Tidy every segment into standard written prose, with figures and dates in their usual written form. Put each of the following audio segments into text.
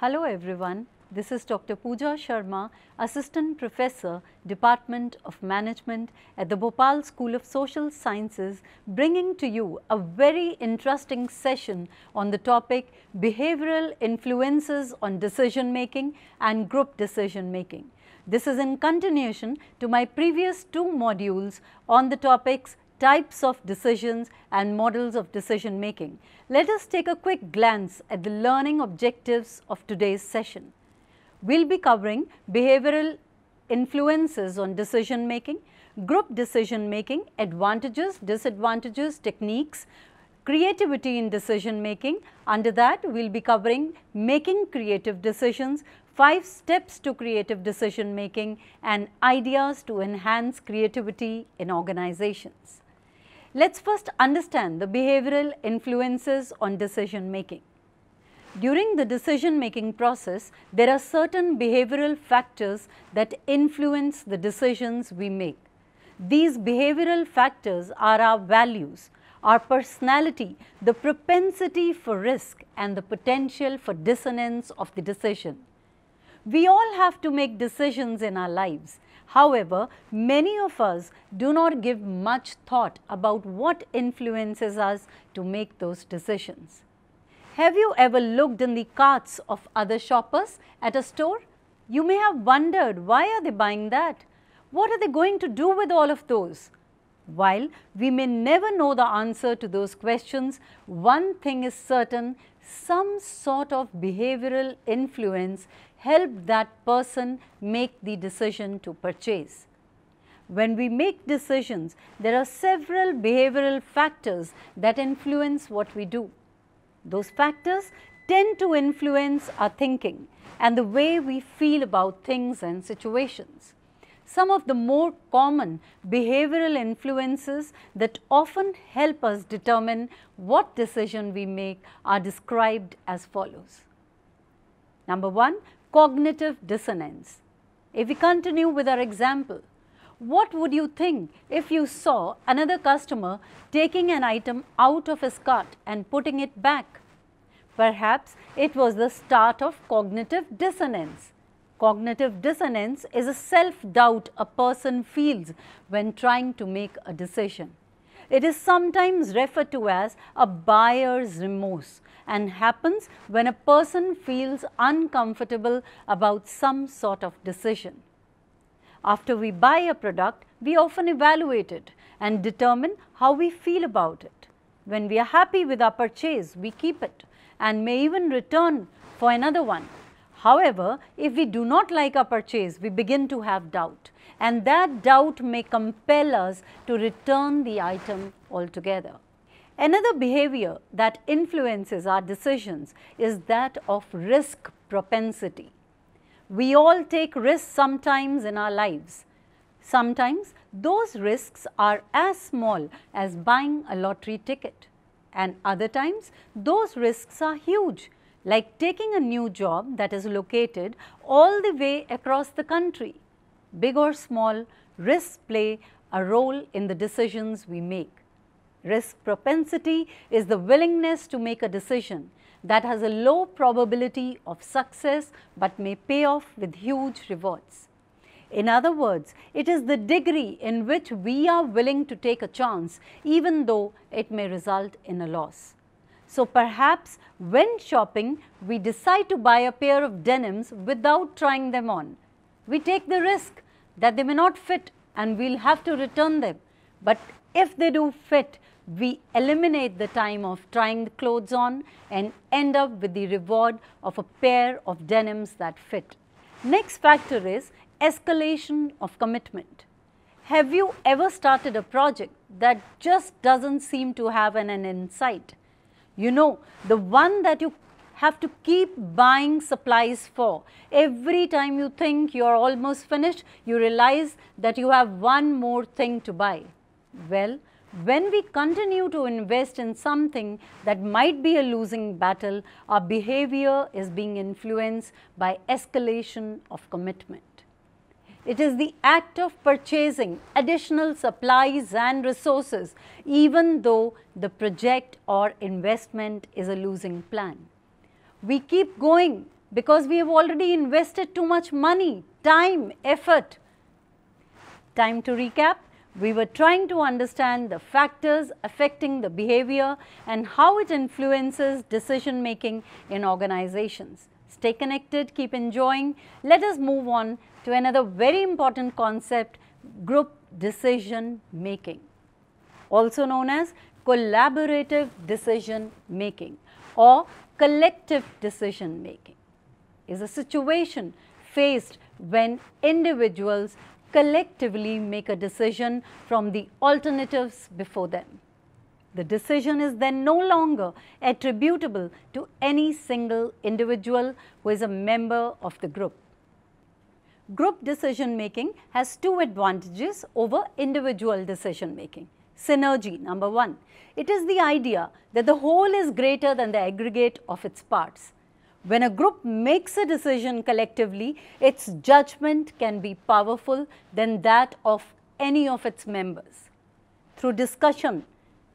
Hello everyone, this is Dr. Pooja Sharma, Assistant Professor, Department of Management at the Bhopal School of Social Sciences, bringing to you a very interesting session on the topic Behavioral Influences on Decision Making and Group Decision Making. This is in continuation to my previous two modules on the topics types of decisions and models of decision making. Let us take a quick glance at the learning objectives of today's session. We will be covering behavioral influences on decision making, group decision making, advantages, disadvantages, techniques, creativity in decision making. Under that, we will be covering making creative decisions, 5 steps to creative decision making, and ideas to enhance creativity in organizations. Let's first understand the behavioral influences on decision making. During the decision making process, there are certain behavioral factors that influence the decisions we make. These behavioral factors are our values, our personality, the propensity for risk, and the potential for dissonance of the decision. We all have to make decisions in our lives. However, many of us do not give much thought about what influences us to make those decisions. Have you ever looked in the carts of other shoppers at a store? You may have wondered, why are they buying that? What are they going to do with all of those? While we may never know the answer to those questions, one thing is certain: some sort of behavioral influence helped that person make the decision to purchase. When we make decisions, there are several behavioral factors that influence what we do. Those factors tend to influence our thinking and the way we feel about things and situations. Some of the more common behavioral influences that often help us determine what decision we make are described as follows. Number 1, cognitive dissonance. If we continue with our example, what would you think if you saw another customer taking an item out of his cart and putting it back? Perhaps it was the start of cognitive dissonance. Cognitive dissonance is a self-doubt a person feels when trying to make a decision. It is sometimes referred to as a buyer's remorse and happens when a person feels uncomfortable about some sort of decision. After we buy a product, we often evaluate it and determine how we feel about it. When we are happy with our purchase, we keep it and may even return for another one. However, if we do not like our purchase, we begin to have doubt, and that doubt may compel us to return the item altogether. Another behavior that influences our decisions is that of risk propensity. We all take risks sometimes in our lives. Sometimes those risks are as small as buying a lottery ticket, and other times those risks are huge, like taking a new job that is located all the way across the country. Big or small, risks play a role in the decisions we make. Risk propensity is the willingness to make a decision that has a low probability of success but may pay off with huge rewards. In other words, it is the degree in which we are willing to take a chance even though it may result in a loss. So perhaps when shopping, we decide to buy a pair of denims without trying them on. We take the risk that they may not fit and we'll have to return them. But if they do fit, we eliminate the time of trying the clothes on and end up with the reward of a pair of denims that fit. Next factor is escalation of commitment. Have you ever started a project that just doesn't seem to have an end in sight? You know, the one that you have to keep buying supplies for. Every time you think you are almost finished, you realize that you have one more thing to buy. Well, when we continue to invest in something that might be a losing battle, our behavior is being influenced by escalation of commitment. It is the act of purchasing additional supplies and resources even though the project or investment is a losing plan. We keep going because we have already invested too much money, time, effort. Time to recap. We were trying to understand the factors affecting the behavior and how it influences decision making in organizations. Stay connected, keep enjoying. Let us move on to another very important concept, group decision making, also known as collaborative decision making or collective decision making, is a situation faced when individuals collectively make a decision from the alternatives before them. The decision is then no longer attributable to any single individual who is a member of the group. Group decision making has two advantages over individual decision making. Synergy, number one. It is the idea that the whole is greater than the aggregate of its parts. When a group makes a decision collectively, its judgment can be powerful than that of any of its members. Through discussion,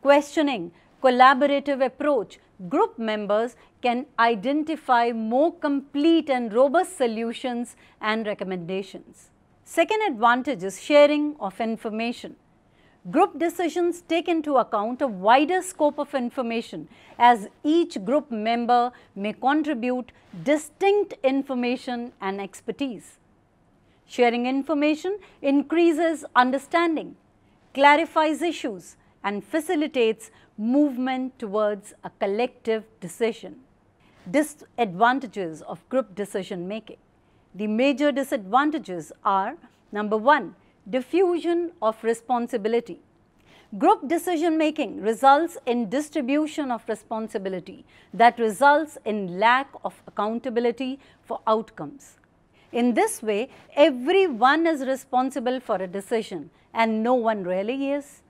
questioning, collaborative approach, group members can identify more complete and robust solutions and recommendations. Second advantage is sharing of information. Group decisions take into account a wider scope of information as each group member may contribute distinct information and expertise. Sharing information increases understanding, clarifies issues, and facilitates movement towards a collective decision. Disadvantages of group decision making. The major disadvantages are, number one, diffusion of responsibility. Group decision making results in distribution of responsibility that results in lack of accountability for outcomes. In this way, everyone is responsible for a decision and no one really is.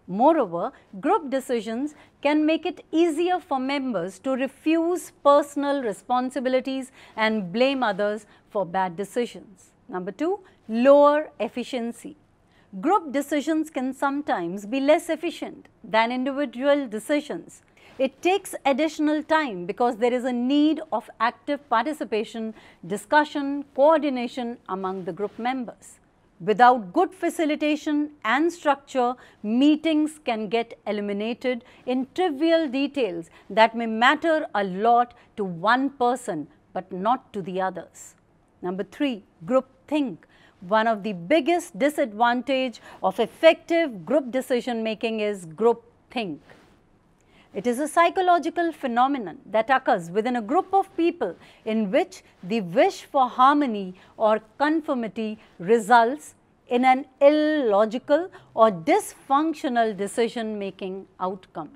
Moreover, group decisions can make it easier for members to refuse personal responsibilities and blame others for bad decisions. Number two, lower efficiency. Group decisions can sometimes be less efficient than individual decisions. It takes additional time because there is a need of active participation, discussion, coordination among the group members. Without good facilitation and structure, meetings can get eliminated in trivial details that may matter a lot to one person but not to the others. Number three, groupthink. One of the biggest disadvantages of effective group decision making is groupthink. It is a psychological phenomenon that occurs within a group of people in which the wish for harmony or conformity results in an illogical or dysfunctional decision making outcome.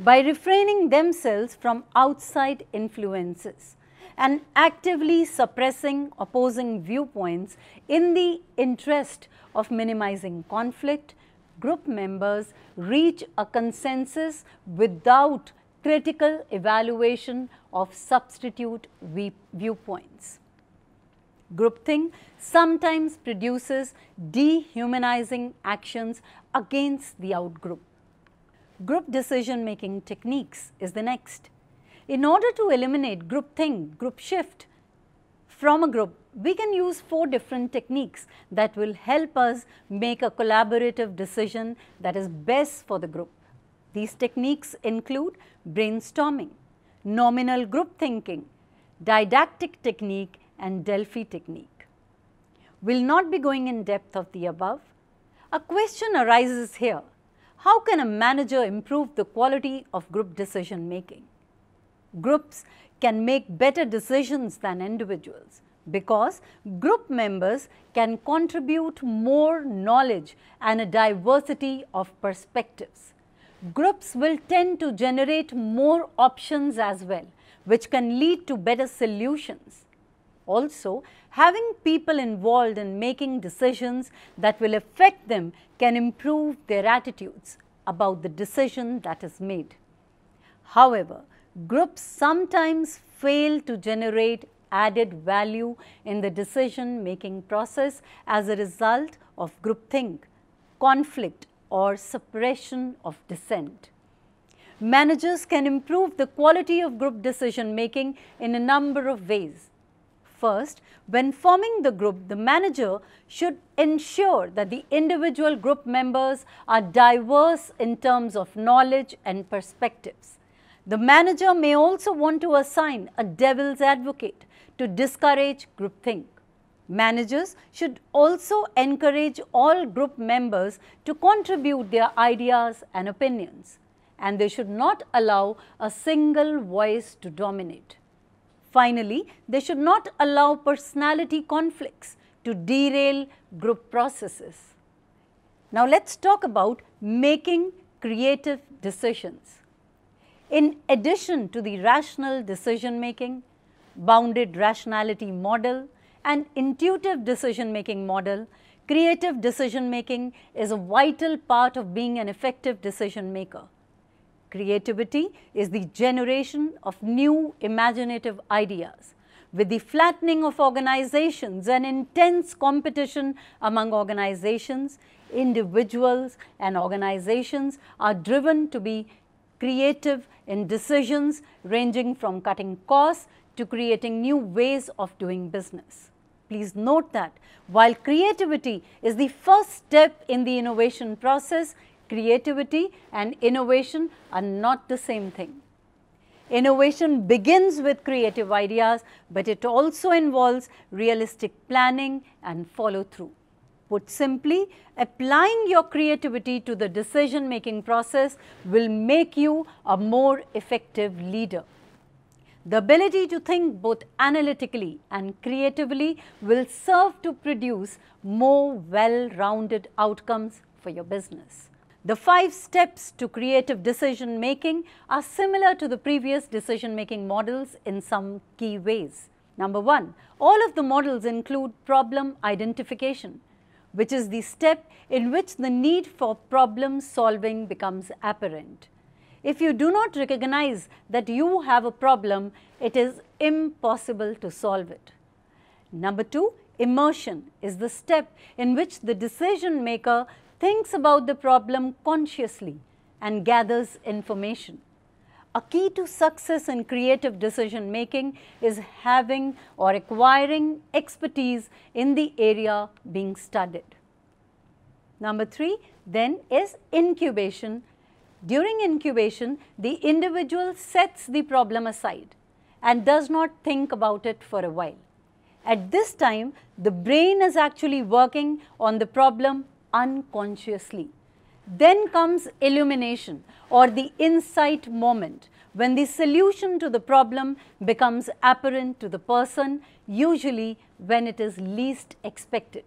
By refraining themselves from outside influences and actively suppressing opposing viewpoints in the interest of minimizing conflict, group members reach a consensus without critical evaluation of substitute viewpoints. Groupthink sometimes produces dehumanizing actions against the outgroup. Group decision-making techniques is the next. In order to eliminate groupthink, group shift from a group, we can use 4 different techniques that will help us make a collaborative decision that is best for the group. These techniques include brainstorming, nominal group thinking, didactic technique, and Delphi technique. We'll not be going in depth of the above. A question arises here: how can a manager improve the quality of group decision making? Groups can make better decisions than individuals because group members can contribute more knowledge and a diversity of perspectives. Groups will tend to generate more options as well, which can lead to better solutions. Also, having people involved in making decisions that will affect them can improve their attitudes about the decision that is made. However, groups sometimes fail to generate added value in the decision-making process as a result of groupthink, conflict, or suppression of dissent. Managers can improve the quality of group decision-making in a number of ways. First, when forming the group, the manager should ensure that the individual group members are diverse in terms of knowledge and perspectives. The manager may also want to assign a devil's advocate to discourage groupthink. Managers should also encourage all group members to contribute their ideas and opinions, and they should not allow a single voice to dominate. Finally, they should not allow personality conflicts to derail group processes. Now let's talk about making creative decisions. In addition to the rational decision making, bounded rationality model, and intuitive decision making model, creative decision making is a vital part of being an effective decision maker. Creativity is the generation of new imaginative ideas. With the flattening of organizations and intense competition among organizations, individuals and organizations are driven to be creative in decisions ranging from cutting costs to creating new ways of doing business. Please note that while creativity is the first step in the innovation process, creativity and innovation are not the same thing. Innovation begins with creative ideas, but it also involves realistic planning and follow-through. Put simply, applying your creativity to the decision-making process will make you a more effective leader. The ability to think both analytically and creatively will serve to produce more well-rounded outcomes for your business. The 5 steps to creative decision making are similar to the previous decision making models in some key ways. Number 1, all of the models include problem identification, which is the step in which the need for problem solving becomes apparent. If you do not recognize that you have a problem, it is impossible to solve it. Number 2, immersion is the step in which the decision maker thinks about the problem consciously and gathers information. A key to success in creative decision making is having or acquiring expertise in the area being studied. Number 3 then is incubation. During incubation, the individual sets the problem aside and does not think about it for a while. At this time, the brain is actually working on the problem unconsciously. Then comes illumination or the insight moment, when the solution to the problem becomes apparent to the person, usually when it is least expected.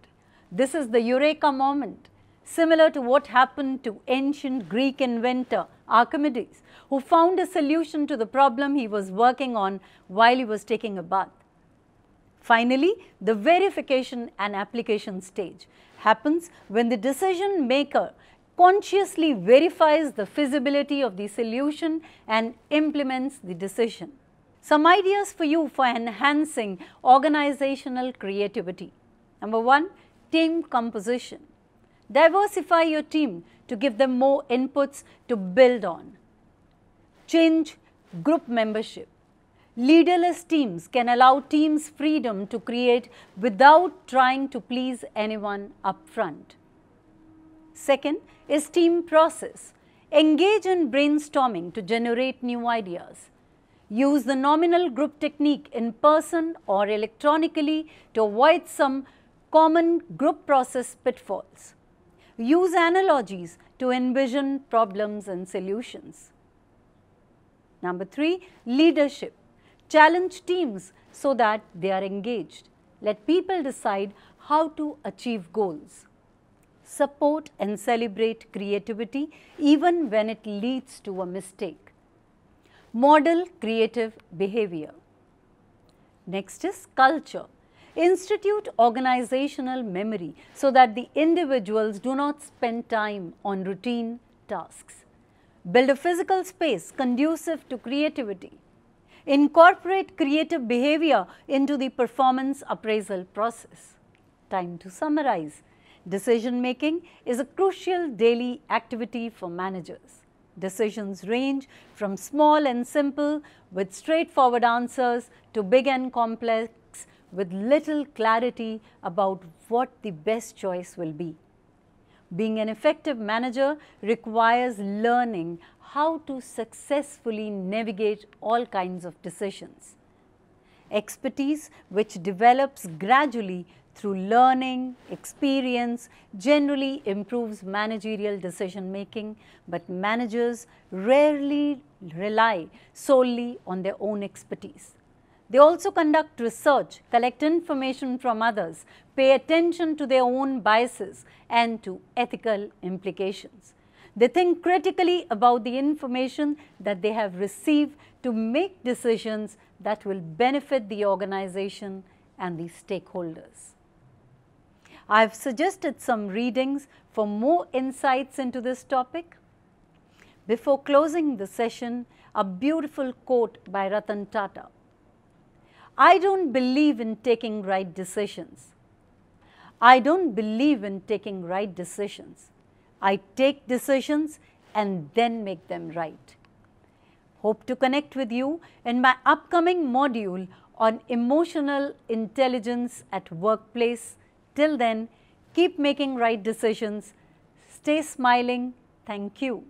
This is the eureka moment, similar to what happened to ancient Greek inventor Archimedes, who found a solution to the problem he was working on while he was taking a bath. Finally, the verification and application stage happens when the decision maker consciously verifies the feasibility of the solution and implements the decision. Some ideas for you for enhancing organizational creativity. Number 1, team composition. Diversify your team to give them more inputs to build on. Change group membership. Leaderless teams can allow teams freedom to create without trying to please anyone up front. Second is team process. Engage in brainstorming to generate new ideas. Use the nominal group technique in person or electronically to avoid some common group process pitfalls. Use analogies to envision problems and solutions. Number 3, leadership. Challenge teams so that they are engaged. Let people decide how to achieve goals. Support and celebrate creativity even when it leads to a mistake. Model creative behavior. Next is culture. Institute organizational memory so that the individuals do not spend time on routine tasks. Build a physical space conducive to creativity. Incorporate creative behavior into the performance appraisal process. Time to summarize. Decision making is a crucial daily activity for managers. Decisions range from small and simple with straightforward answers to big and complex with little clarity about what the best choice will be. Being an effective manager requires learning how to successfully navigate all kinds of decisions. Expertise which develops gradually through learning, experience, generally improves managerial decision making, but managers rarely rely solely on their own expertise. They also conduct research, collect information from others, pay attention to their own biases and to ethical implications. They think critically about the information that they have received to make decisions that will benefit the organization and the stakeholders. I have suggested some readings for more insights into this topic. Before closing the session, a beautiful quote by Ratan Tata. I don't believe in taking right decisions. I don't believe in taking right decisions. I take decisions and then make them right. Hope to connect with you in my upcoming module on emotional intelligence at workplace. Till then, keep making right decisions. Stay smiling. Thank you.